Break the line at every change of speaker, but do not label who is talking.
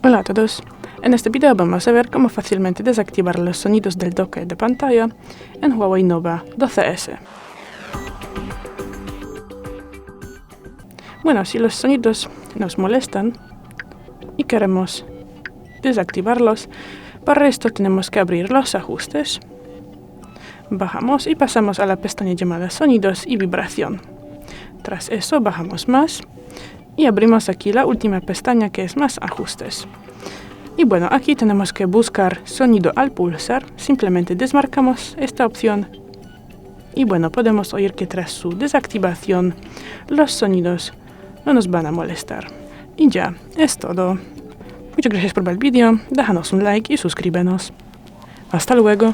Hola a todos. En este video vamos a ver cómo fácilmente desactivar los sonidos del toque de pantalla en Huawei Nova 12S. Bueno, si los sonidos nos molestan y queremos desactivarlos, para esto tenemos que abrir los ajustes. Bajamos y pasamos a la pestaña llamada Sonidos y Vibración. Tras eso bajamos más y abrimos aquí la última pestaña que es Más Ajustes. Y bueno, aquí tenemos que buscar Sonido al pulsar. Simplemente desmarcamos esta opción. Y bueno, podemos oír que tras su desactivación los sonidos no nos van a molestar. Y ya, es todo. Muchas gracias por ver el vídeo, déjanos un like y suscríbenos. Hasta luego.